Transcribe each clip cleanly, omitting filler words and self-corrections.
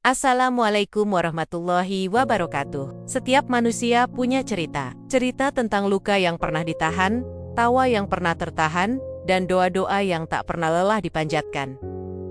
Assalamualaikum warahmatullahi wabarakatuh. Setiap manusia punya cerita. Cerita tentang luka yang pernah ditahan, tawa yang pernah tertahan, dan doa-doa yang tak pernah lelah dipanjatkan.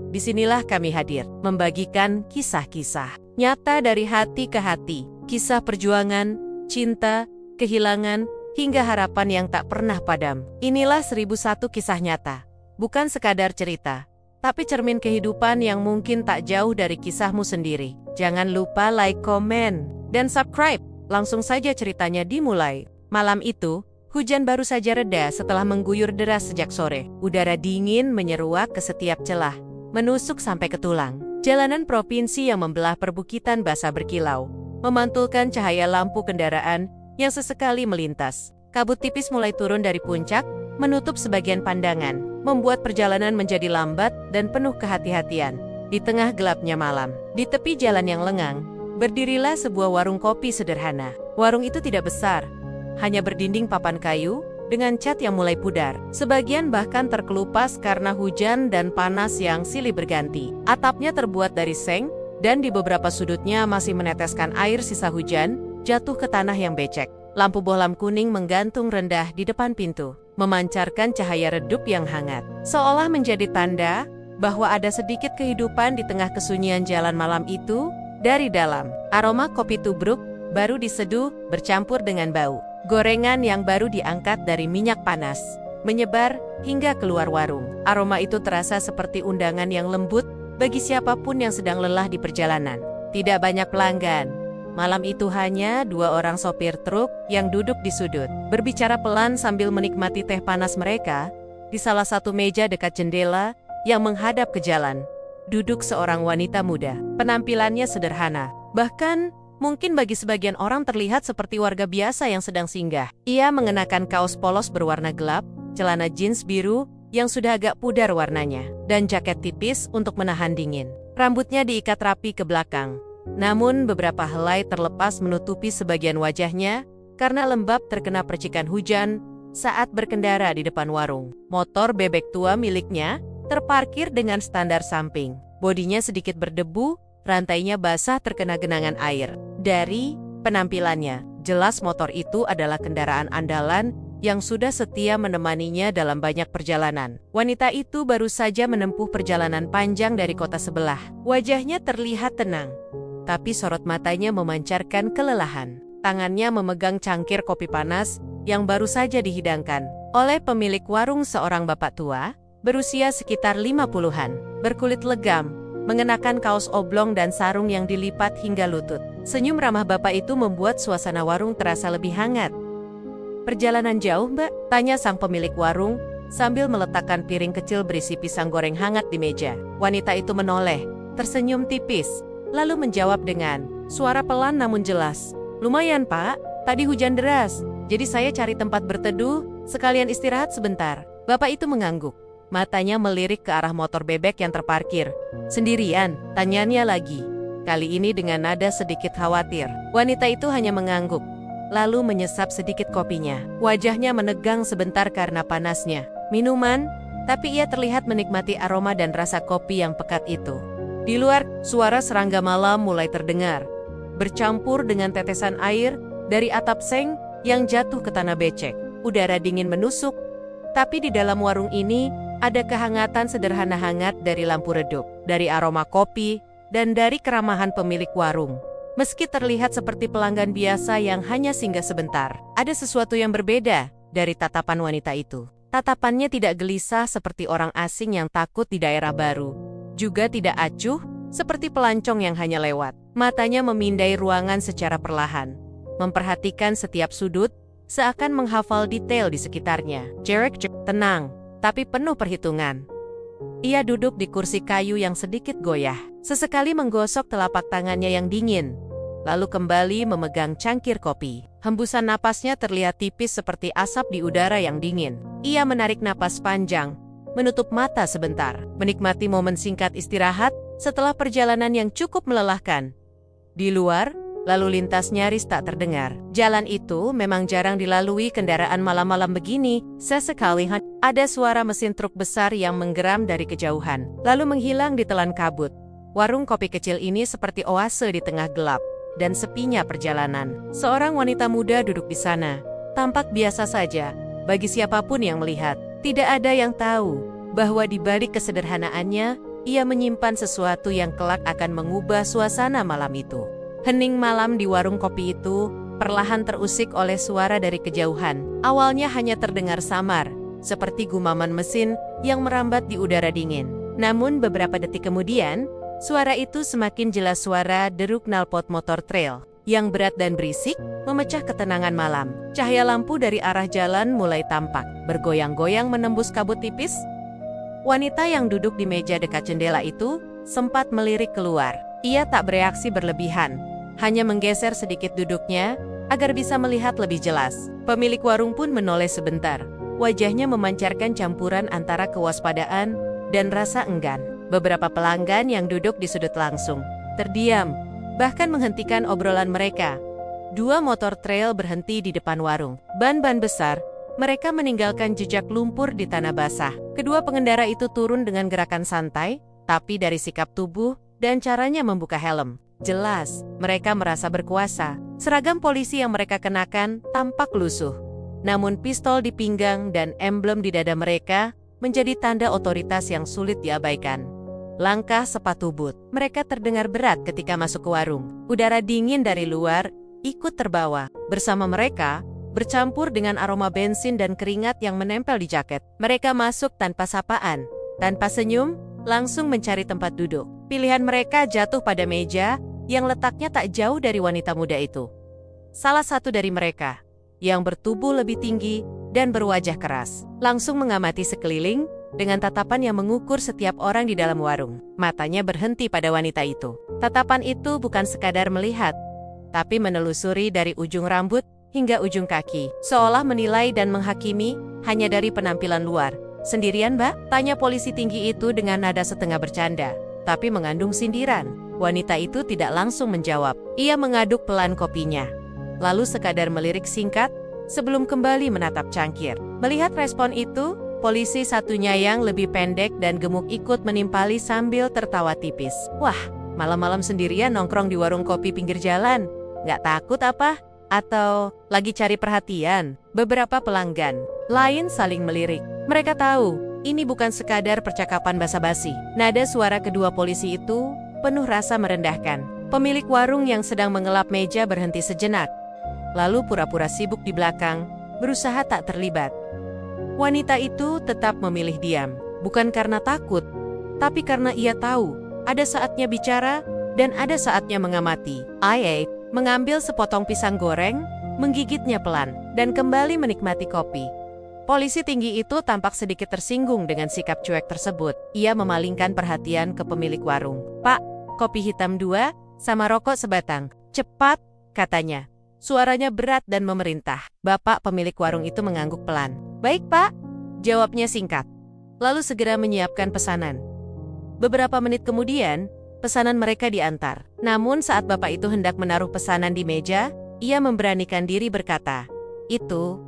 Disinilah kami hadir, membagikan kisah-kisah nyata dari hati ke hati. Kisah perjuangan, cinta, kehilangan, hingga harapan yang tak pernah padam. Inilah 1001 kisah nyata. Bukan sekadar cerita, tapi cermin kehidupan yang mungkin tak jauh dari kisahmu sendiri. Jangan lupa like, komen, dan subscribe. Langsung saja ceritanya dimulai. Malam itu, hujan baru saja reda setelah mengguyur deras sejak sore. Udara dingin menyeruak ke setiap celah, menusuk sampai ke tulang. Jalanan provinsi yang membelah perbukitan basah berkilau, memantulkan cahaya lampu kendaraan yang sesekali melintas. Kabut tipis mulai turun dari puncak, menutup sebagian pandangan, membuat perjalanan menjadi lambat dan penuh kehati-hatian. Di tengah gelapnya malam, di tepi jalan yang lengang, berdirilah sebuah warung kopi sederhana. Warung itu tidak besar, hanya berdinding papan kayu dengan cat yang mulai pudar. Sebagian bahkan terkelupas karena hujan dan panas yang silih berganti. Atapnya terbuat dari seng, dan di beberapa sudutnya masih meneteskan air sisa hujan jatuh ke tanah yang becek. Lampu bohlam kuning menggantung rendah di depan pintu, memancarkan cahaya redup yang hangat, seolah menjadi tanda bahwa ada sedikit kehidupan di tengah kesunyian jalan malam itu. Dari dalam, aroma kopi tubruk baru diseduh bercampur dengan bau gorengan yang baru diangkat dari minyak panas, menyebar hingga keluar warung. Aroma itu terasa seperti undangan yang lembut bagi siapapun yang sedang lelah di perjalanan. Tidak banyak pelanggan. Malam itu hanya 2 orang sopir truk yang duduk di sudut, berbicara pelan sambil menikmati teh panas mereka. Di salah satu meja dekat jendela yang menghadap ke jalan, duduk seorang wanita muda. Penampilannya sederhana, bahkan mungkin bagi sebagian orang terlihat seperti warga biasa yang sedang singgah. Ia mengenakan kaos polos berwarna gelap, celana jeans biru yang sudah agak pudar warnanya, dan jaket tipis untuk menahan dingin. Rambutnya diikat rapi ke belakang, namun beberapa helai terlepas menutupi sebagian wajahnya karena lembab terkena percikan hujan saat berkendara di depan warung. Motor bebek tua miliknya terparkir dengan standar samping. Bodinya sedikit berdebu, rantainya basah terkena genangan air. Dari penampilannya, jelas motor itu adalah kendaraan andalan yang sudah setia menemaninya dalam banyak perjalanan. Wanita itu baru saja menempuh perjalanan panjang dari kota sebelah. Wajahnya terlihat tenang, tapi sorot matanya memancarkan kelelahan. Tangannya memegang cangkir kopi panas yang baru saja dihidangkan oleh pemilik warung, seorang bapak tua, berusia sekitar 50-an, berkulit legam, mengenakan kaos oblong dan sarung yang dilipat hingga lutut. Senyum ramah bapak itu membuat suasana warung terasa lebih hangat. "Perjalanan jauh, Mbak?" tanya sang pemilik warung, sambil meletakkan piring kecil berisi pisang goreng hangat di meja. Wanita itu menoleh, tersenyum tipis, lalu menjawab dengan suara pelan namun jelas, "Lumayan, Pak. Tadi hujan deras, jadi saya cari tempat berteduh, sekalian istirahat sebentar." Bapak itu mengangguk. Matanya melirik ke arah motor bebek yang terparkir. "Sendirian?" tanyanya lagi, kali ini dengan nada sedikit khawatir. Wanita itu hanya mengangguk, lalu menyesap sedikit kopinya. Wajahnya menegang sebentar karena panasnya. Minuman, tapi ia terlihat menikmati aroma dan rasa kopi yang pekat itu. Di luar, suara serangga malam mulai terdengar, bercampur dengan tetesan air dari atap seng yang jatuh ke tanah becek. Udara dingin menusuk, tapi di dalam warung ini ada kehangatan sederhana hangat dari lampu redup, dari aroma kopi, dan dari keramahan pemilik warung. Meski terlihat seperti pelanggan biasa yang hanya singgah sebentar, ada sesuatu yang berbeda dari tatapan wanita itu. Tatapannya tidak gelisah seperti orang asing yang takut di daerah baru, juga tidak acuh seperti pelancong yang hanya lewat. Matanya memindai ruangan secara perlahan, memperhatikan setiap sudut, seakan menghafal detail di sekitarnya. Jarak tenang, tapi penuh perhitungan. Ia duduk di kursi kayu yang sedikit goyah, sesekali menggosok telapak tangannya yang dingin, lalu kembali memegang cangkir kopi. Hembusan napasnya terlihat tipis seperti asap di udara yang dingin. Ia menarik napas panjang, menutup mata sebentar, menikmati momen singkat istirahat setelah perjalanan yang cukup melelahkan. Di luar, lalu lintas nyaris tak terdengar. Jalan itu memang jarang dilalui kendaraan malam-malam begini. Sesekali ada suara mesin truk besar yang menggeram dari kejauhan, lalu menghilang di telan kabut. Warung kopi kecil ini seperti oase di tengah gelap dan sepinya perjalanan. Seorang wanita muda duduk di sana. Tampak biasa saja bagi siapapun yang melihat. Tidak ada yang tahu bahwa di balik kesederhanaannya, ia menyimpan sesuatu yang kelak akan mengubah suasana malam itu. Hening malam di warung kopi itu perlahan terusik oleh suara dari kejauhan. Awalnya hanya terdengar samar, seperti gumaman mesin yang merambat di udara dingin. Namun beberapa detik kemudian, suara itu semakin jelas. Suara deruk knalpot motor trail yang berat dan berisik memecah ketenangan malam. Cahaya lampu dari arah jalan mulai tampak, bergoyang-goyang menembus kabut tipis. Wanita yang duduk di meja dekat jendela itu sempat melirik keluar. Ia tak bereaksi berlebihan, hanya menggeser sedikit duduknya agar bisa melihat lebih jelas. Pemilik warung pun menoleh sebentar. Wajahnya memancarkan campuran antara kewaspadaan dan rasa enggan. Beberapa pelanggan yang duduk di sudut langsung terdiam, bahkan menghentikan obrolan mereka. 2 motor trail berhenti di depan warung. Ban-ban besar, mereka meninggalkan jejak lumpur di tanah basah. Kedua pengendara itu turun dengan gerakan santai, tapi dari sikap tubuh dan caranya membuka helm, jelas mereka merasa berkuasa. Seragam polisi yang mereka kenakan tampak lusuh. Namun pistol di pinggang dan emblem di dada mereka menjadi tanda otoritas yang sulit diabaikan. Langkah sepatu boot mereka terdengar berat ketika masuk ke warung. Udara dingin dari luar ikut terbawa. Bersama mereka, bercampur dengan aroma bensin dan keringat yang menempel di jaket. Mereka masuk tanpa sapaan, tanpa senyum, langsung mencari tempat duduk. Pilihan mereka jatuh pada meja yang letaknya tak jauh dari wanita muda itu. Salah satu dari mereka, yang bertubuh lebih tinggi dan berwajah keras, langsung mengamati sekeliling dengan tatapan yang mengukur setiap orang di dalam warung. Matanya berhenti pada wanita itu. Tatapan itu bukan sekadar melihat, tapi menelusuri dari ujung rambut hingga ujung kaki, seolah menilai dan menghakimi hanya dari penampilan luar. "Sendirian, Mbak?" tanya polisi tinggi itu dengan nada setengah bercanda, tapi mengandung sindiran. Wanita itu tidak langsung menjawab. Ia mengaduk pelan kopinya, lalu sekadar melirik singkat sebelum kembali menatap cangkir. Melihat respon itu, polisi satunya yang lebih pendek dan gemuk ikut menimpali sambil tertawa tipis. "Wah, malam-malam sendirian nongkrong di warung kopi pinggir jalan. Nggak takut apa? Atau lagi cari perhatian?" Beberapa pelanggan lain saling melirik. Mereka tahu ini bukan sekadar percakapan basa-basi. Nada suara kedua polisi itu penuh rasa merendahkan. Pemilik warung yang sedang mengelap meja berhenti sejenak, lalu pura-pura sibuk di belakang, berusaha tak terlibat. Wanita itu tetap memilih diam, bukan karena takut, tapi karena ia tahu ada saatnya bicara dan ada saatnya mengamati. Ai mengambil sepotong pisang goreng, menggigitnya pelan, dan kembali menikmati kopi. Polisi tinggi itu tampak sedikit tersinggung dengan sikap cuek tersebut. Ia memalingkan perhatian ke pemilik warung. "Pak, kopi hitam 2, sama rokok sebatang." "Cepat," katanya. Suaranya berat dan memerintah. Bapak pemilik warung itu mengangguk pelan. "Baik, Pak," jawabnya singkat, lalu segera menyiapkan pesanan. Beberapa menit kemudian, pesanan mereka diantar. Namun saat bapak itu hendak menaruh pesanan di meja, ia memberanikan diri berkata, "Itu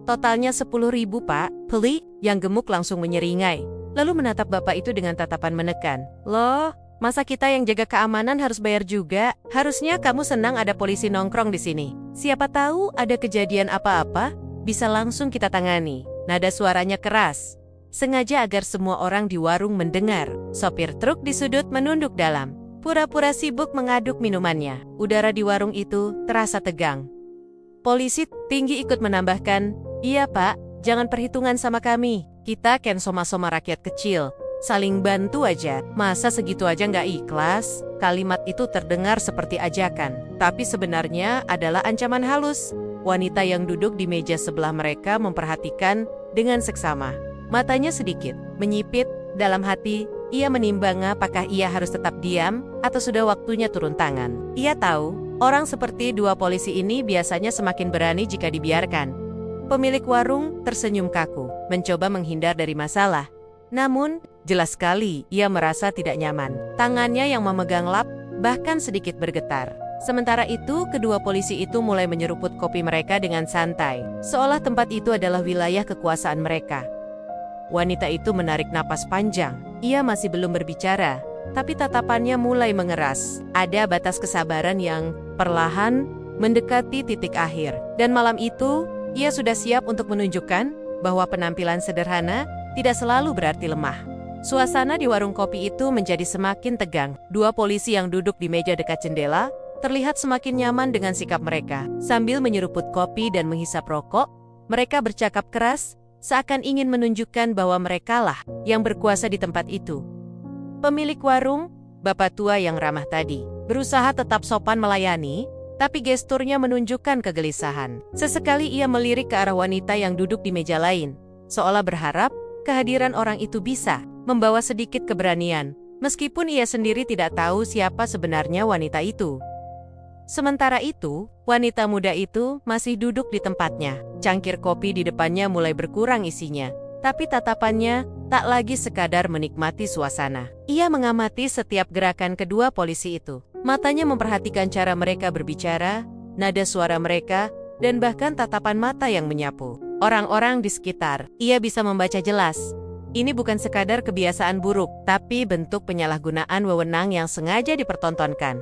totalnya 10.000, Pak." "Peli?" Yang gemuk langsung menyeringai, lalu menatap bapak itu dengan tatapan menekan. "Loh, masa kita yang jaga keamanan harus bayar juga? Harusnya kamu senang ada polisi nongkrong di sini. Siapa tahu ada kejadian apa-apa, bisa langsung kita tangani." Nada suaranya keras, sengaja agar semua orang di warung mendengar. Sopir truk di sudut menunduk dalam, pura-pura sibuk mengaduk minumannya. Udara di warung itu terasa tegang. Polisi tinggi ikut menambahkan, "Iya, Pak, jangan perhitungan sama kami. Kita ken soma-soma rakyat kecil. Saling bantu aja. Masa segitu aja nggak ikhlas?" Kalimat itu terdengar seperti ajakan, tapi sebenarnya adalah ancaman halus. Wanita yang duduk di meja sebelah mereka memperhatikan dengan seksama. Matanya sedikit menyipit. Dalam hati, ia menimbang apakah ia harus tetap diam atau sudah waktunya turun tangan. Ia tahu, orang seperti 2 polisi ini biasanya semakin berani jika dibiarkan. Pemilik warung tersenyum kaku, mencoba menghindar dari masalah. Namun, jelas sekali ia merasa tidak nyaman. Tangannya yang memegang lap bahkan sedikit bergetar. Sementara itu, kedua polisi itu mulai menyeruput kopi mereka dengan santai, seolah tempat itu adalah wilayah kekuasaan mereka. Wanita itu menarik napas panjang. Ia masih belum berbicara, tapi tatapannya mulai mengeras. Ada batas kesabaran yang perlahan mendekati titik akhir. Dan malam itu, ia sudah siap untuk menunjukkan bahwa penampilan sederhana tidak selalu berarti lemah. Suasana di warung kopi itu menjadi semakin tegang. Dua polisi yang duduk di meja dekat jendela terlihat semakin nyaman dengan sikap mereka. Sambil menyeruput kopi dan menghisap rokok, mereka bercakap keras, seakan ingin menunjukkan bahwa merekalah yang berkuasa di tempat itu. Pemilik warung, bapak tua yang ramah tadi, berusaha tetap sopan melayani, tapi gesturnya menunjukkan kegelisahan. Sesekali ia melirik ke arah wanita yang duduk di meja lain, seolah berharap kehadiran orang itu bisa membawa sedikit keberanian, meskipun ia sendiri tidak tahu siapa sebenarnya wanita itu. Sementara itu, wanita muda itu masih duduk di tempatnya. Cangkir kopi di depannya mulai berkurang isinya, tapi tatapannya tak lagi sekadar menikmati suasana. Ia mengamati setiap gerakan kedua polisi itu. Matanya memperhatikan cara mereka berbicara, nada suara mereka, dan bahkan tatapan mata yang menyapu orang-orang di sekitar. Ia bisa membaca jelas. Ini bukan sekadar kebiasaan buruk, tapi bentuk penyalahgunaan wewenang yang sengaja dipertontonkan.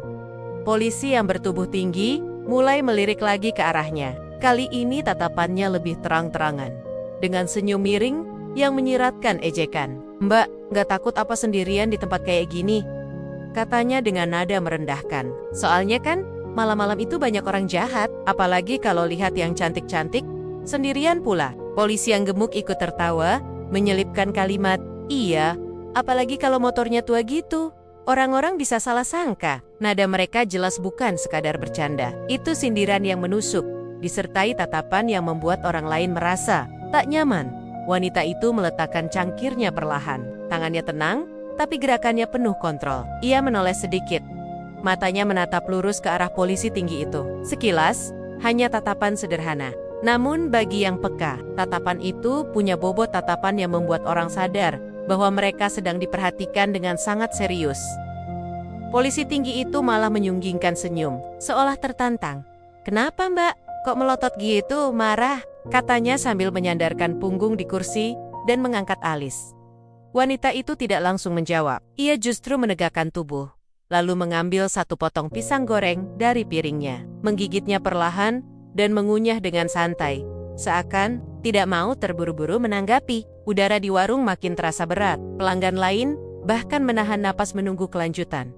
Polisi yang bertubuh tinggi mulai melirik lagi ke arahnya. Kali ini tatapannya lebih terang-terangan, dengan senyum miring yang menyiratkan ejekan. "Mbak, nggak takut apa sendirian di tempat kayak gini?" katanya dengan nada merendahkan. "Soalnya kan, malam-malam itu banyak orang jahat, apalagi kalau lihat yang cantik-cantik, sendirian pula." Polisi yang gemuk ikut tertawa, menyelipkan kalimat, "Iya, apalagi kalau motornya tua gitu. Orang-orang bisa salah sangka." Nada mereka jelas bukan sekadar bercanda. Itu sindiran yang menusuk, disertai tatapan yang membuat orang lain merasa tak nyaman. Wanita itu meletakkan cangkirnya perlahan. Tangannya tenang, tapi gerakannya penuh kontrol. Ia menoleh sedikit. Matanya menatap lurus ke arah polisi tinggi itu. Sekilas, hanya tatapan sederhana. Namun bagi yang peka, tatapan itu punya bobot tatapan yang membuat orang sadar bahwa mereka sedang diperhatikan dengan sangat serius. Polisi tinggi itu malah menyunggingkan senyum, seolah tertantang. "Kenapa, Mbak? Kok melotot gitu, marah?" katanya sambil menyandarkan punggung di kursi dan mengangkat alis. Wanita itu tidak langsung menjawab. Ia justru menegakkan tubuh, lalu mengambil satu potong pisang goreng dari piringnya, menggigitnya perlahan, dan mengunyah dengan santai, seakan tidak mau terburu-buru menanggapi. Udara di warung makin terasa berat. Pelanggan lain bahkan menahan napas menunggu kelanjutan.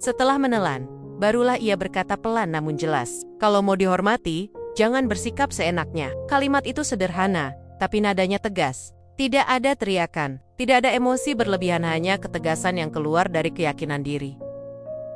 Setelah menelan, barulah ia berkata pelan namun jelas, "Kalau mau dihormati, jangan bersikap seenaknya." Kalimat itu sederhana, tapi nadanya tegas. Tidak ada teriakan, tidak ada emosi berlebihan, hanya ketegasan yang keluar dari keyakinan diri.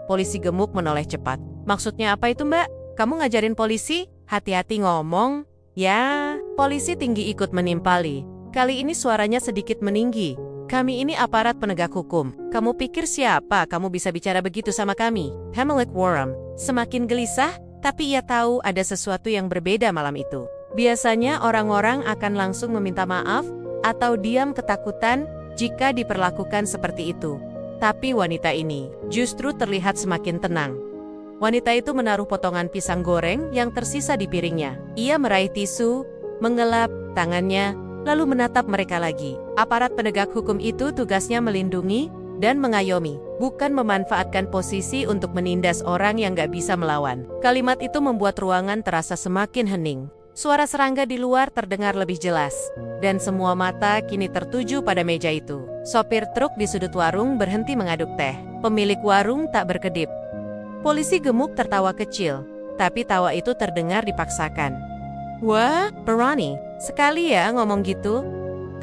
Polisi gemuk menoleh cepat. "Maksudnya apa itu, Mbak? Kamu ngajarin polisi? Hati-hati ngomong." "Ya." Polisi tinggi ikut menimpali. Kali ini suaranya sedikit meninggi. "Kami ini aparat penegak hukum. Kamu pikir siapa kamu bisa bicara begitu sama kami?" Pemilik warung semakin gelisah, tapi ia tahu ada sesuatu yang berbeda malam itu. Biasanya orang-orang akan langsung meminta maaf atau diam ketakutan jika diperlakukan seperti itu. Tapi wanita ini justru terlihat semakin tenang. Wanita itu menaruh potongan pisang goreng yang tersisa di piringnya. Ia meraih tisu, mengelap tangannya, lalu menatap mereka lagi. Aparat penegak hukum itu tugasnya melindungi dan mengayomi, bukan memanfaatkan posisi untuk menindas orang yang gak bisa melawan. Kalimat itu membuat ruangan terasa semakin hening. Suara serangga di luar terdengar lebih jelas, dan semua mata kini tertuju pada meja itu. Sopir truk di sudut warung berhenti mengaduk teh. Pemilik warung tak berkedip. Polisi gemuk tertawa kecil, tapi tawa itu terdengar dipaksakan. "Wah, berani sekali ya ngomong gitu.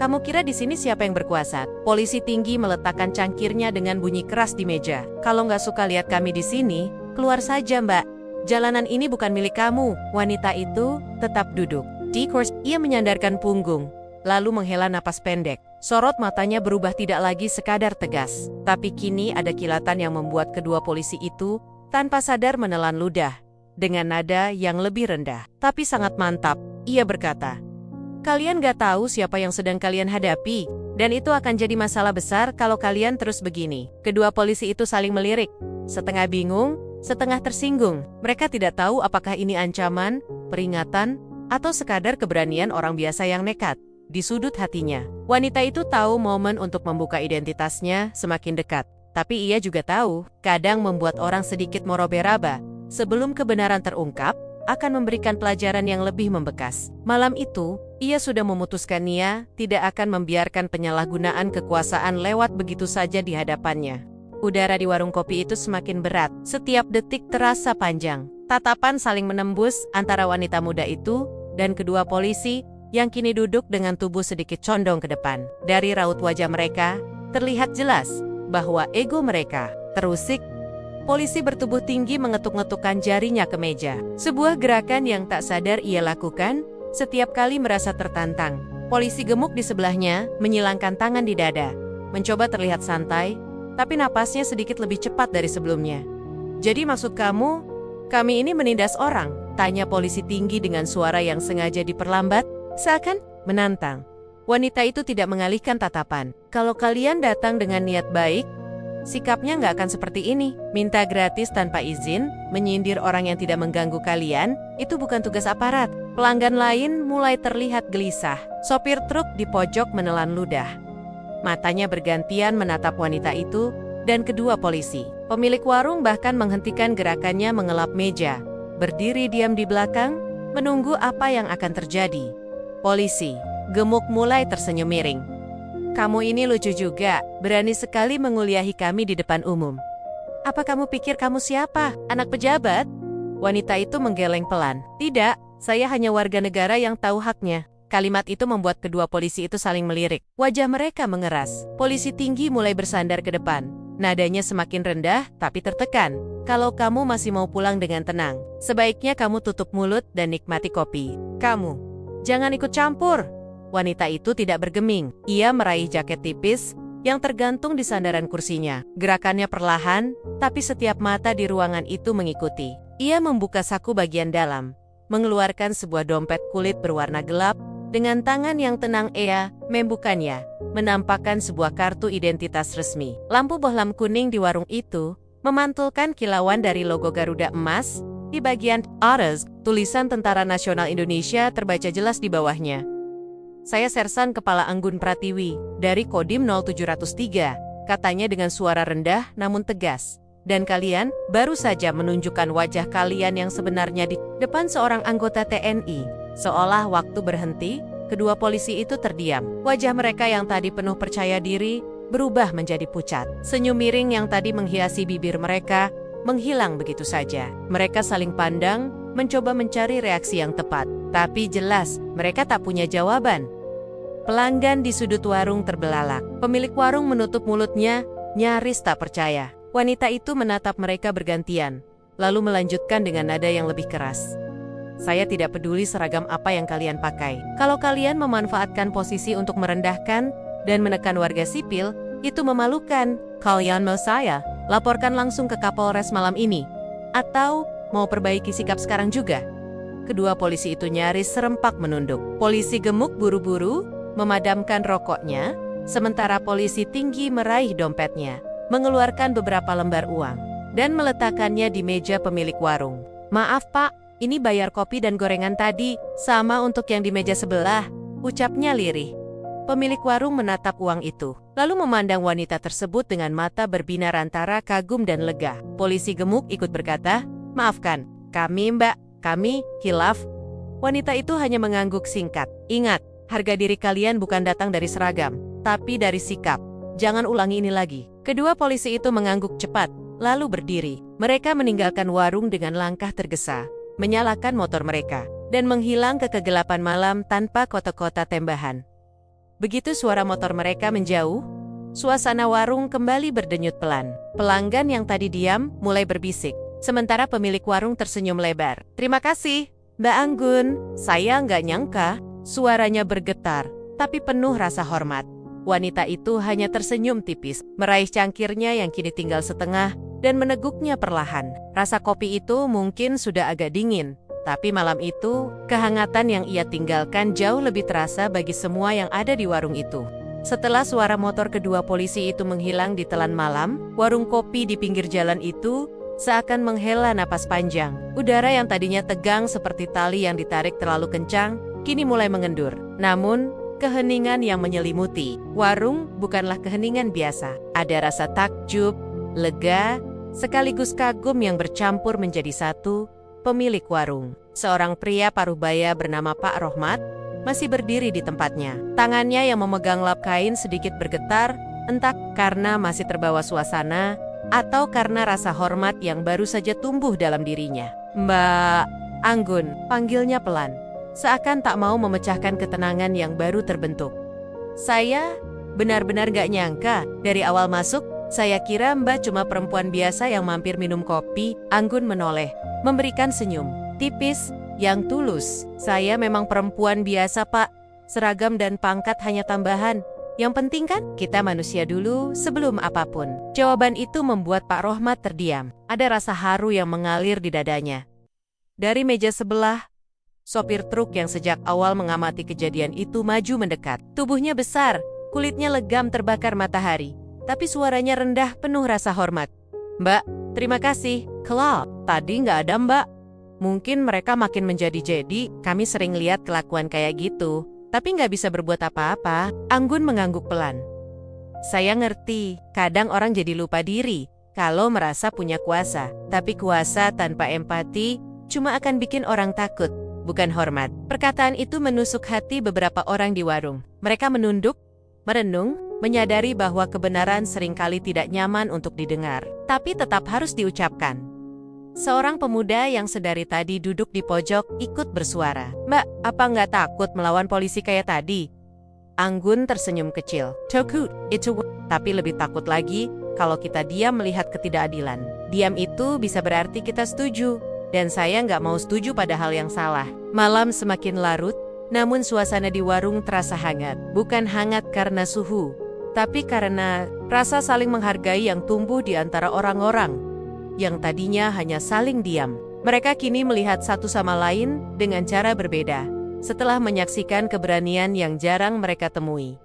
Kamu kira di sini siapa yang berkuasa?" Polisi tinggi meletakkan cangkirnya dengan bunyi keras di meja. "Kalau nggak suka lihat kami di sini, keluar saja, Mbak. Jalanan ini bukan milik kamu." Wanita itu tetap duduk. Di kursi, ia menyandarkan punggung, lalu menghela napas pendek. Sorot matanya berubah tidak lagi sekadar tegas, tapi kini ada kilatan yang membuat kedua polisi itu tanpa sadar menelan ludah. Dengan nada yang lebih rendah, tapi sangat mantap, ia berkata, "Kalian gak tahu siapa yang sedang kalian hadapi, dan itu akan jadi masalah besar kalau kalian terus begini." Kedua polisi itu saling melirik, setengah bingung, setengah tersinggung. Mereka tidak tahu apakah ini ancaman, peringatan, atau sekadar keberanian orang biasa yang nekat. Di sudut hatinya, wanita itu tahu momen untuk membuka identitasnya semakin dekat. Tapi ia juga tahu, kadang membuat orang sedikit moroberaba, sebelum kebenaran terungkap, akan memberikan pelajaran yang lebih membekas. Malam itu, ia sudah memutuskan Nia tidak akan membiarkan penyalahgunaan kekuasaan lewat begitu saja di hadapannya. Udara di warung kopi itu semakin berat, setiap detik terasa panjang. Tatapan saling menembus antara wanita muda itu dan kedua polisi yang kini duduk dengan tubuh sedikit condong ke depan. Dari raut wajah mereka, terlihat jelas bahwa ego mereka terusik. Polisi bertubuh tinggi mengetuk-ngetukkan jarinya ke meja. Sebuah gerakan yang tak sadar ia lakukan setiap kali merasa tertantang. Polisi gemuk di sebelahnya menyilangkan tangan di dada, mencoba terlihat santai, tapi napasnya sedikit lebih cepat dari sebelumnya. "Jadi maksud kamu, kami ini menindas orang?" tanya polisi tinggi dengan suara yang sengaja diperlambat, seakan menantang. Wanita itu tidak mengalihkan tatapan. "Kalau kalian datang dengan niat baik, sikapnya nggak akan seperti ini. Minta gratis tanpa izin, menyindir orang yang tidak mengganggu kalian, itu bukan tugas aparat." Pelanggan lain mulai terlihat gelisah. Sopir truk di pojok menelan ludah. Matanya bergantian menatap wanita itu dan kedua polisi. Pemilik warung bahkan menghentikan gerakannya mengelap meja, berdiri diam di belakang, menunggu apa yang akan terjadi. Polisi gemuk mulai tersenyum miring. "Kamu ini lucu juga, berani sekali menguliahi kami di depan umum. Apa kamu pikir kamu siapa? Anak pejabat?" Wanita itu menggeleng pelan. "Tidak, saya hanya warga negara yang tahu haknya." Kalimat itu membuat kedua polisi itu saling melirik. Wajah mereka mengeras. Polisi tinggi mulai bersandar ke depan. Nadanya semakin rendah tapi tertekan. "Kalau kamu masih mau pulang dengan tenang, sebaiknya kamu tutup mulut dan nikmati kopi. Kamu, jangan ikut campur." Wanita itu tidak bergeming. Ia meraih jaket tipis yang tergantung di sandaran kursinya. Gerakannya perlahan, tapi setiap mata di ruangan itu mengikuti. Ia membuka saku bagian dalam, mengeluarkan sebuah dompet kulit berwarna gelap. Dengan tangan yang tenang ia membukanya, menampakkan sebuah kartu identitas resmi. Lampu bohlam kuning di warung itu memantulkan kilauan dari logo Garuda emas. Di bagian atas, tulisan Tentara Nasional Indonesia terbaca jelas di bawahnya. "Saya Sersan Kepala Anggun Pratiwi, dari Kodim 0703, katanya dengan suara rendah namun tegas. "Dan kalian baru saja menunjukkan wajah kalian yang sebenarnya di depan seorang anggota TNI." Seolah waktu berhenti, kedua polisi itu terdiam. Wajah mereka yang tadi penuh percaya diri berubah menjadi pucat. Senyum miring yang tadi menghiasi bibir mereka menghilang begitu saja. Mereka saling pandang, mencoba mencari reaksi yang tepat. Tapi jelas, mereka tak punya jawaban. Pelanggan di sudut warung terbelalak. Pemilik warung menutup mulutnya, nyaris tak percaya. Wanita itu menatap mereka bergantian, lalu melanjutkan dengan nada yang lebih keras. "Saya tidak peduli seragam apa yang kalian pakai. Kalau kalian memanfaatkan posisi untuk merendahkan dan menekan warga sipil, itu memalukan. Kalian mau saya laporkan langsung ke Kapolres malam ini? Atau mau perbaiki sikap sekarang juga?" Kedua polisi itu nyaris serempak menunduk. Polisi gemuk buru-buru memadamkan rokoknya, sementara polisi tinggi meraih dompetnya, mengeluarkan beberapa lembar uang, dan meletakkannya di meja pemilik warung. "Maaf Pak, ini bayar kopi dan gorengan tadi, sama untuk yang di meja sebelah," ucapnya lirih. Pemilik warung menatap uang itu, lalu memandang wanita tersebut dengan mata berbinar antara kagum dan lega. Polisi gemuk ikut berkata, "Maafkan, kami Mbak, kami hilaf." Wanita itu hanya mengangguk singkat. "Ingat, harga diri kalian bukan datang dari seragam, tapi dari sikap. Jangan ulangi ini lagi." Kedua polisi itu mengangguk cepat, lalu berdiri. Mereka meninggalkan warung dengan langkah tergesa, menyalakan motor mereka, dan menghilang ke kegelapan malam tanpa kota-kota tembahan. Begitu suara motor mereka menjauh, suasana warung kembali berdenyut pelan. Pelanggan yang tadi diam mulai berbisik, sementara pemilik warung tersenyum lebar. "Terima kasih, Mbak Anggun. Saya nggak nyangka." Suaranya bergetar, tapi penuh rasa hormat. Wanita itu hanya tersenyum tipis, meraih cangkirnya yang kini tinggal setengah, dan meneguknya perlahan. Rasa kopi itu mungkin sudah agak dingin, tapi malam itu, kehangatan yang ia tinggalkan jauh lebih terasa bagi semua yang ada di warung itu. Setelah suara motor kedua polisi itu menghilang di telan malam, warung kopi di pinggir jalan itu seakan menghela napas panjang. Udara yang tadinya tegang seperti tali yang ditarik terlalu kencang, kini mulai mengendur. Namun, Keheningan yang menyelimuti warung bukanlah keheningan biasa. Ada rasa takjub, lega, sekaligus kagum yang bercampur menjadi satu. Pemilik warung, seorang pria paruh baya bernama Pak Rohmat, masih berdiri di tempatnya. Tangannya yang memegang lap kain sedikit bergetar, entah karena masih terbawa suasana, atau karena rasa hormat yang baru saja tumbuh dalam dirinya. "Mbak Anggun," panggilnya pelan, seakan tak mau memecahkan ketenangan yang baru terbentuk. "Saya benar-benar gak nyangka, dari awal masuk, saya kira Mbak cuma perempuan biasa yang mampir minum kopi." Anggun menoleh, memberikan senyum tipis yang tulus. "Saya memang perempuan biasa, Pak. Seragam dan pangkat hanya tambahan. Yang penting kan, kita manusia dulu sebelum apapun." Jawaban itu membuat Pak Rohmat terdiam. Ada rasa haru yang mengalir di dadanya. Dari meja sebelah, sopir truk yang sejak awal mengamati kejadian itu maju mendekat. Tubuhnya besar, kulitnya legam terbakar matahari, tapi suaranya rendah penuh rasa hormat. "Mbak, terima kasih. Kelak, tadi nggak ada Mbak. Mungkin mereka makin menjadi-jadi, kami sering lihat kelakuan kayak gitu, tapi nggak bisa berbuat apa-apa." Anggun mengangguk pelan. "Saya ngerti, kadang orang jadi lupa diri kalau merasa punya kuasa. Tapi kuasa tanpa empati cuma akan bikin orang takut, bukan hormat." Perkataan itu menusuk hati beberapa orang di warung. Mereka menunduk, merenung, menyadari bahwa kebenaran seringkali tidak nyaman untuk didengar, tapi tetap harus diucapkan. Seorang pemuda yang sedari tadi duduk di pojok ikut bersuara. "Mbak, apa nggak takut melawan polisi kayak tadi?" Anggun tersenyum kecil. "Takut, itu tapi lebih takut lagi kalau kita diam melihat ketidakadilan. Diam itu bisa berarti kita setuju, dan saya nggak mau setuju pada hal yang salah." Malam semakin larut, namun suasana di warung terasa hangat. Bukan hangat karena suhu, tapi karena rasa saling menghargai yang tumbuh di antara orang-orang yang tadinya hanya saling diam. Mereka kini melihat satu sama lain dengan cara berbeda, setelah menyaksikan keberanian yang jarang mereka temui.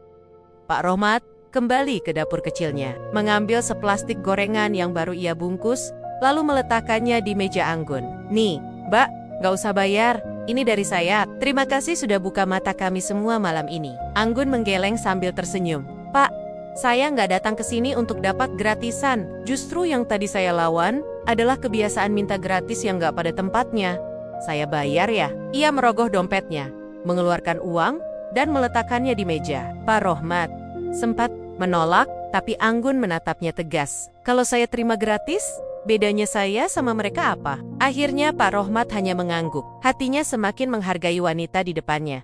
Pak Rohmat kembali ke dapur kecilnya, mengambil seplastik gorengan yang baru ia bungkus, lalu meletakkannya di meja Anggun. "Nih, Mbak, gak usah bayar. Ini dari saya. Terima kasih sudah buka mata kami semua malam ini." Anggun menggeleng sambil tersenyum. "Pak, saya nggak datang ke sini untuk dapat gratisan. Justru yang tadi saya lawan adalah kebiasaan minta gratis yang nggak pada tempatnya. Saya bayar ya." Ia merogoh dompetnya, mengeluarkan uang, dan meletakkannya di meja. Pak Rohmat sempat menolak, tapi Anggun menatapnya tegas. "Kalau saya terima gratis, bedanya saya sama mereka apa?" Akhirnya Pak Rohmat hanya mengangguk. Hatinya semakin menghargai wanita di depannya.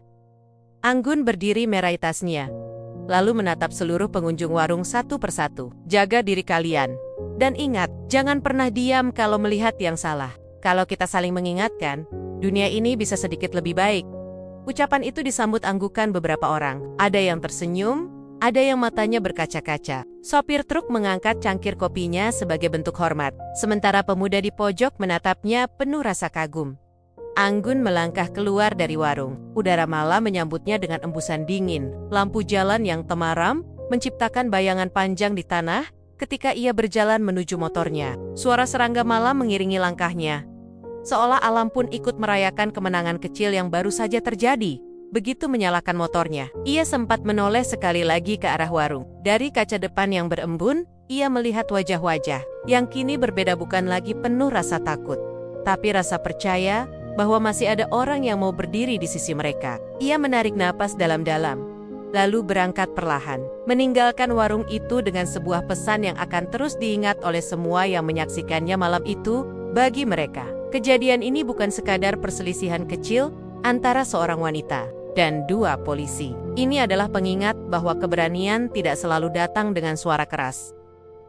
Anggun berdiri merai tasnya, lalu menatap seluruh pengunjung warung satu persatu. "Jaga diri kalian. Dan ingat, jangan pernah diam kalau melihat yang salah. Kalau kita saling mengingatkan, dunia ini bisa sedikit lebih baik." Ucapan itu disambut anggukan beberapa orang. Ada yang tersenyum, ada yang matanya berkaca-kaca. Sopir truk mengangkat cangkir kopinya sebagai bentuk hormat, sementara pemuda di pojok menatapnya penuh rasa kagum. Anggun melangkah keluar dari warung. Udara malam menyambutnya dengan embusan dingin. Lampu jalan yang temaram menciptakan bayangan panjang di tanah ketika ia berjalan menuju motornya. Suara serangga malam mengiringi langkahnya, seolah alam pun ikut merayakan kemenangan kecil yang baru saja terjadi. Begitu menyalakan motornya, ia sempat menoleh sekali lagi ke arah warung. Dari kaca depan yang berembun, ia melihat wajah-wajah yang kini berbeda, bukan lagi penuh rasa takut, tapi rasa percaya bahwa masih ada orang yang mau berdiri di sisi mereka. Ia menarik napas dalam-dalam, lalu berangkat perlahan, meninggalkan warung itu dengan sebuah pesan yang akan terus diingat oleh semua yang menyaksikannya malam itu. Bagi mereka, kejadian ini bukan sekadar perselisihan kecil antara seorang wanita dan dua polisi. Ini adalah pengingat bahwa keberanian tidak selalu datang dengan suara keras,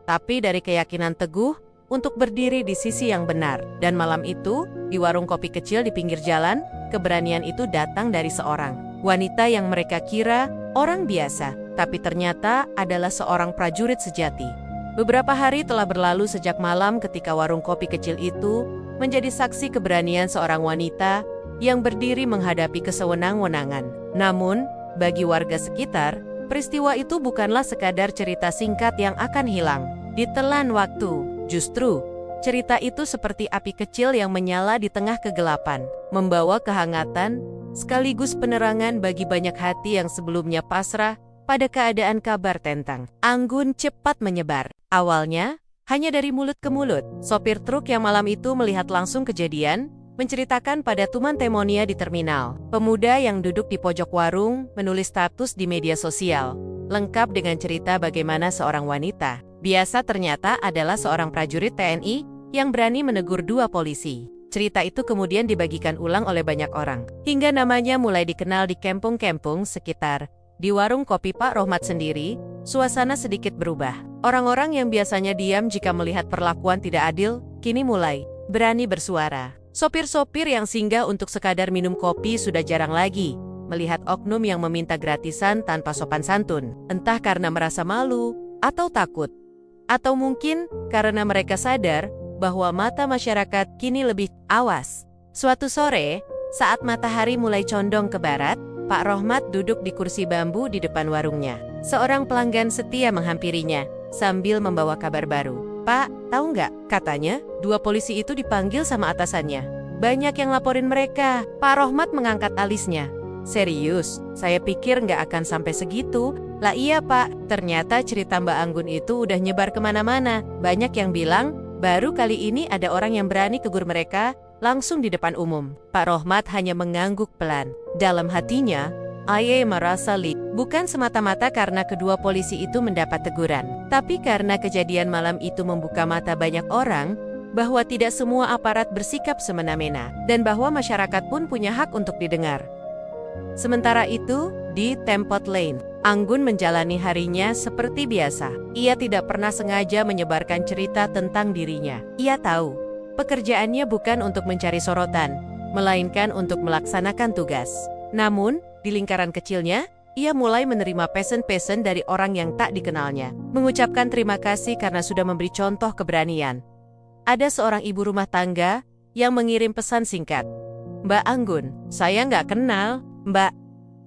tapi dari keyakinan teguh untuk berdiri di sisi yang benar. Dan malam itu, di warung kopi kecil di pinggir jalan, keberanian itu datang dari seorang wanita yang mereka kira orang biasa, tapi ternyata adalah seorang prajurit sejati. Beberapa hari telah berlalu sejak malam ketika warung kopi kecil itu menjadi saksi keberanian seorang wanita yang berdiri menghadapi kesewenang-wenangan. Namun, bagi warga sekitar, peristiwa itu bukanlah sekadar cerita singkat yang akan hilang ditelan waktu. Justru, cerita itu seperti api kecil yang menyala di tengah kegelapan, membawa kehangatan, sekaligus penerangan bagi banyak hati yang sebelumnya pasrah pada keadaan kabar tentang Anggun cepat menyebar. Awalnya, hanya dari mulut ke mulut, sopir truk yang malam itu melihat langsung kejadian, menceritakan pada teman temonia di terminal. Pemuda yang duduk di pojok warung menulis status di media sosial, lengkap dengan cerita bagaimana seorang wanita biasa ternyata adalah seorang prajurit TNI yang berani menegur dua polisi. Cerita itu kemudian dibagikan ulang oleh banyak orang, hingga namanya mulai dikenal di kampung-kampung sekitar. Di warung kopi Pak Rohmat sendiri, suasana sedikit berubah. Orang-orang yang biasanya diam jika melihat perlakuan tidak adil, kini mulai berani bersuara. Sopir-sopir yang singgah untuk sekadar minum kopi sudah jarang lagi melihat oknum yang meminta gratisan tanpa sopan santun, entah karena merasa malu atau takut, atau mungkin karena mereka sadar bahwa mata masyarakat kini lebih awas. Suatu sore, saat matahari mulai condong ke barat, Pak Rohmat duduk di kursi bambu di depan warungnya. Seorang pelanggan setia menghampirinya sambil membawa kabar baru. "Pak, tahu nggak?" katanya, "dua polisi itu dipanggil sama atasannya. Banyak yang laporin mereka." Pak Rohmat mengangkat alisnya. "Serius? Saya pikir nggak akan sampai segitu." "Lah iya Pak, ternyata cerita Mbak Anggun itu udah nyebar kemana-mana. Banyak yang bilang, baru kali ini ada orang yang berani tegur mereka langsung di depan umum." Pak Rohmat hanya mengangguk pelan. Dalam hatinya, Aye merasa bukan semata-mata karena kedua polisi itu mendapat teguran, tapi karena kejadian malam itu membuka mata banyak orang bahwa tidak semua aparat bersikap semena-mena, dan bahwa masyarakat pun punya hak untuk didengar. Sementara itu, di Tempot Lane, Anggun menjalani harinya seperti biasa. Ia tidak pernah sengaja menyebarkan cerita tentang dirinya. Ia tahu, pekerjaannya bukan untuk mencari sorotan, melainkan untuk melaksanakan tugas. Namun, di lingkaran kecilnya, ia mulai menerima pesan-pesan dari orang yang tak dikenalnya, mengucapkan terima kasih karena sudah memberi contoh keberanian. Ada seorang ibu rumah tangga yang mengirim pesan singkat. "Mbak Anggun, saya nggak kenal, Mbak.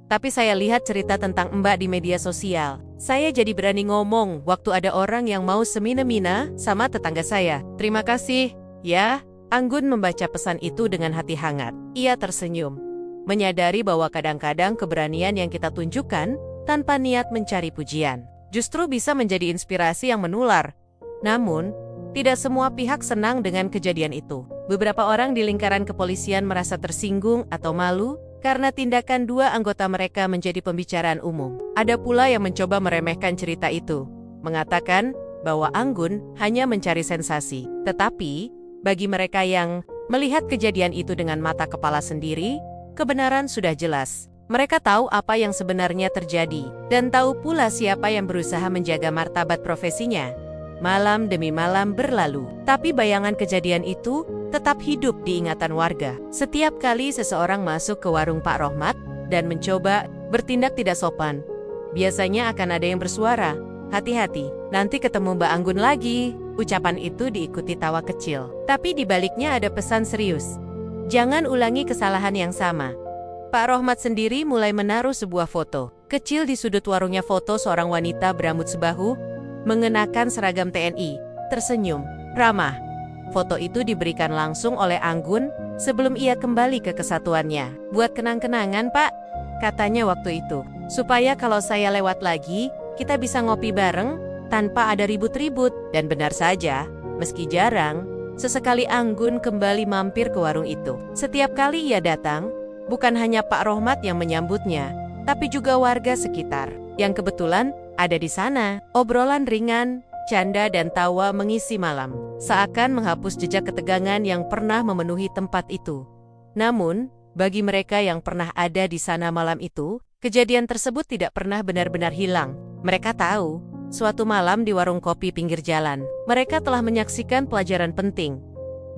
Tapi saya lihat cerita tentang Mbak di media sosial. Saya jadi berani ngomong waktu ada orang yang mau semina-mina sama tetangga saya. Terima kasih, ya." Anggun membaca pesan itu dengan hati hangat. Ia tersenyum, menyadari bahwa kadang-kadang keberanian yang kita tunjukkan tanpa niat mencari pujian justru bisa menjadi inspirasi yang menular. Namun, tidak semua pihak senang dengan kejadian itu. Beberapa orang di lingkaran kepolisian merasa tersinggung atau malu karena tindakan dua anggota mereka menjadi pembicaraan umum. Ada pula yang mencoba meremehkan cerita itu, mengatakan bahwa Anggun hanya mencari sensasi. Tetapi, bagi mereka yang melihat kejadian itu dengan mata kepala sendiri, kebenaran sudah jelas. Mereka tahu apa yang sebenarnya terjadi, dan tahu pula siapa yang berusaha menjaga martabat profesinya. Malam demi malam berlalu, tapi bayangan kejadian itu tetap hidup di ingatan warga. Setiap kali seseorang masuk ke warung Pak Rohmat dan mencoba bertindak tidak sopan, biasanya akan ada yang bersuara, "Hati-hati, nanti ketemu Mbak Anggun lagi." Ucapan itu diikuti tawa kecil, tapi di baliknya ada pesan serius. Jangan ulangi kesalahan yang sama. Pak Rohmat sendiri mulai menaruh sebuah foto kecil di sudut warungnya. Foto seorang wanita berambut sebahu, mengenakan seragam TNI, tersenyum ramah. Foto itu diberikan langsung oleh Anggun sebelum ia kembali ke kesatuannya. "Buat kenang-kenangan Pak," katanya waktu itu, "supaya kalau saya lewat lagi, kita bisa ngopi bareng tanpa ada ribut-ribut." Dan benar saja, meski jarang, sesekali Anggun kembali mampir ke warung itu. Setiap kali ia datang, bukan hanya Pak Rohmat yang menyambutnya, tapi juga warga sekitar yang kebetulan ada di sana. Obrolan ringan, canda dan tawa mengisi malam, seakan menghapus jejak ketegangan yang pernah memenuhi tempat itu. Namun, bagi mereka yang pernah ada di sana malam itu, kejadian tersebut tidak pernah benar-benar hilang. Mereka tahu, suatu malam di warung kopi pinggir jalan, mereka telah menyaksikan pelajaran penting,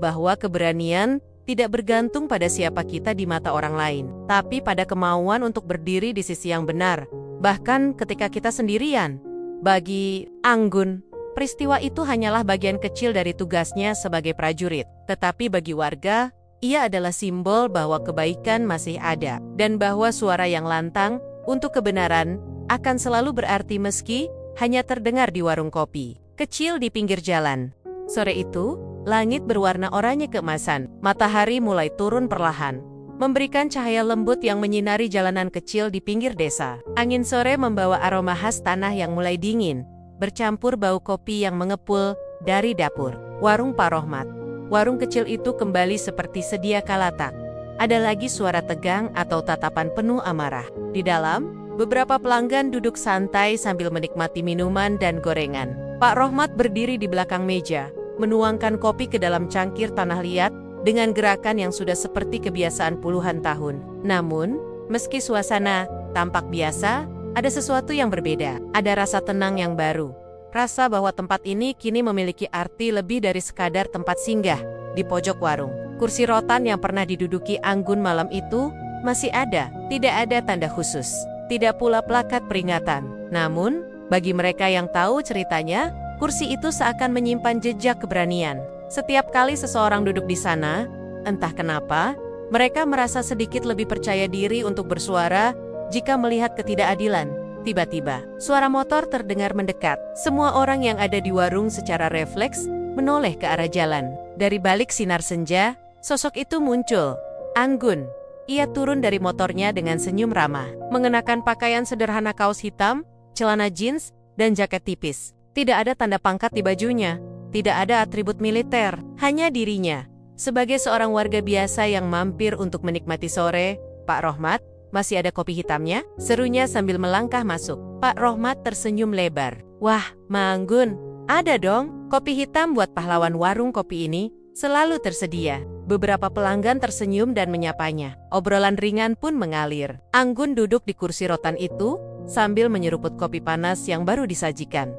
bahwa keberanian tidak bergantung pada siapa kita di mata orang lain, tapi pada kemauan untuk berdiri di sisi yang benar, bahkan ketika kita sendirian. Bagi Anggun, peristiwa itu hanyalah bagian kecil dari tugasnya sebagai prajurit, tetapi bagi warga, ia adalah simbol bahwa kebaikan masih ada, dan bahwa suara yang lantang untuk kebenaran akan selalu berarti meski hanya terdengar di warung kopi kecil di pinggir jalan. Sore itu, langit berwarna oranye keemasan, matahari mulai turun perlahan, memberikan cahaya lembut yang menyinari jalanan kecil di pinggir desa. Angin sore membawa aroma khas tanah yang mulai dingin, bercampur bau kopi yang mengepul dari dapur. Warung Pak Rohmat. Warung kecil itu kembali seperti sedia kala tak ada lagi suara tegang atau tatapan penuh amarah. Di dalam, beberapa pelanggan duduk santai sambil menikmati minuman dan gorengan. Pak Rohmat berdiri di belakang meja, menuangkan kopi ke dalam cangkir tanah liat dengan gerakan yang sudah seperti kebiasaan puluhan tahun. Namun, meski suasana tampak biasa, ada sesuatu yang berbeda. Ada rasa tenang yang baru. Rasa bahwa tempat ini kini memiliki arti lebih dari sekadar tempat singgah. Di pojok warung, kursi rotan yang pernah diduduki Anggun malam itu masih ada. Tidak ada tanda khusus, tidak pula plakat peringatan. Namun, bagi mereka yang tahu ceritanya, kursi itu seakan menyimpan jejak keberanian. Setiap kali seseorang duduk di sana, entah kenapa, mereka merasa sedikit lebih percaya diri untuk bersuara jika melihat ketidakadilan. Tiba-tiba, suara motor terdengar mendekat. Semua orang yang ada di warung secara refleks menoleh ke arah jalan. Dari balik sinar senja, sosok itu muncul. Anggun. Ia turun dari motornya dengan senyum ramah, mengenakan pakaian sederhana kaos hitam, celana jeans, dan jaket tipis. Tidak ada tanda pangkat di bajunya. Tidak ada atribut militer, hanya dirinya. Sebagai seorang warga biasa yang mampir untuk menikmati sore, Pak Rohmat, masih ada kopi hitamnya? Serunya sambil melangkah masuk. Pak Rohmat tersenyum lebar. Wah, Manggun, ada dong. Kopi hitam buat pahlawan warung kopi ini selalu tersedia. Beberapa pelanggan tersenyum dan menyapanya. Obrolan ringan pun mengalir. Anggun duduk di kursi rotan itu sambil menyeruput kopi panas yang baru disajikan.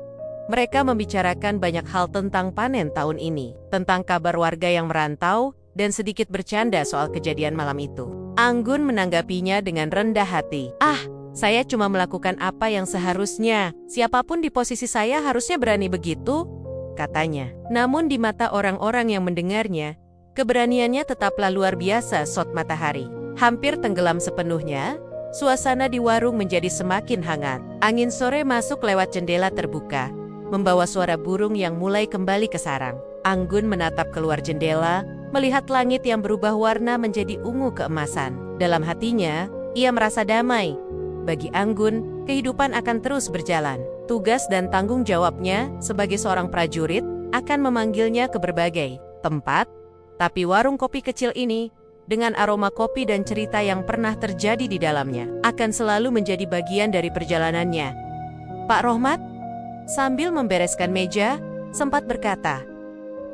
Mereka membicarakan banyak hal tentang panen tahun ini, tentang kabar warga yang merantau, dan sedikit bercanda soal kejadian malam itu. Anggun menanggapinya dengan rendah hati. Saya cuma melakukan apa yang seharusnya. Siapapun di posisi saya harusnya berani begitu, katanya. Namun di mata orang-orang yang mendengarnya, keberaniannya tetaplah luar biasa sot matahari. Hampir tenggelam sepenuhnya, suasana di warung menjadi semakin hangat. Angin sore masuk lewat jendela terbuka, membawa suara burung yang mulai kembali ke sarang. Anggun menatap keluar jendela, melihat langit yang berubah warna menjadi ungu keemasan. Dalam hatinya, ia merasa damai. Bagi Anggun, kehidupan akan terus berjalan. Tugas dan tanggung jawabnya sebagai seorang prajurit akan memanggilnya ke berbagai tempat, tapi warung kopi kecil ini, dengan aroma kopi dan cerita yang pernah terjadi di dalamnya, akan selalu menjadi bagian dari perjalanannya. Pak Rohmat, sambil membereskan meja, sempat berkata,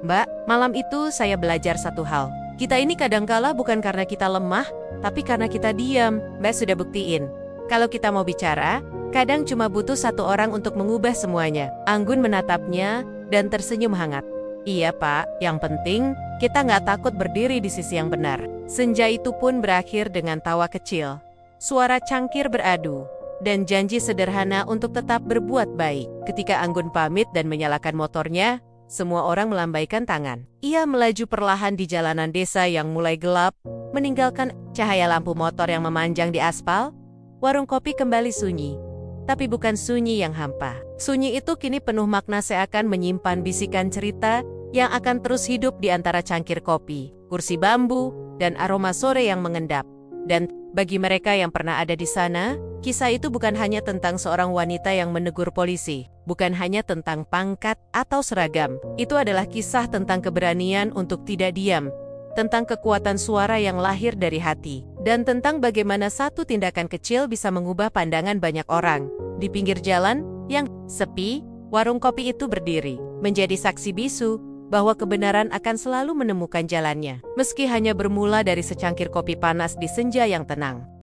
Mbak, malam itu saya belajar satu hal. Kita ini kadangkala bukan karena kita lemah, tapi karena kita diam. Mbak sudah buktiin. Kalau kita mau bicara, kadang cuma butuh satu orang untuk mengubah semuanya. Anggun menatapnya dan tersenyum hangat. Iya Pak, yang penting kita nggak takut berdiri di sisi yang benar. Senja itu pun berakhir dengan tawa kecil. Suara cangkir beradu, dan janji sederhana untuk tetap berbuat baik. Ketika Anggun pamit dan menyalakan motornya, semua orang melambaikan tangan. Ia melaju perlahan di jalanan desa yang mulai gelap, meninggalkan cahaya lampu motor yang memanjang di aspal. Warung kopi kembali sunyi, tapi bukan sunyi yang hampa. Sunyi itu kini penuh makna, seakan menyimpan bisikan cerita yang akan terus hidup di antara cangkir kopi, kursi bambu, dan aroma sore yang mengendap. Dan bagi mereka yang pernah ada di sana, kisah itu bukan hanya tentang seorang wanita yang menegur polisi, bukan hanya tentang pangkat atau seragam. Itu adalah kisah tentang keberanian untuk tidak diam, tentang kekuatan suara yang lahir dari hati, dan tentang bagaimana satu tindakan kecil bisa mengubah pandangan banyak orang. Di pinggir jalan yang sepi, warung kopi itu berdiri, menjadi saksi bisu bahwa kebenaran akan selalu menemukan jalannya, meski hanya bermula dari secangkir kopi panas di senja yang tenang.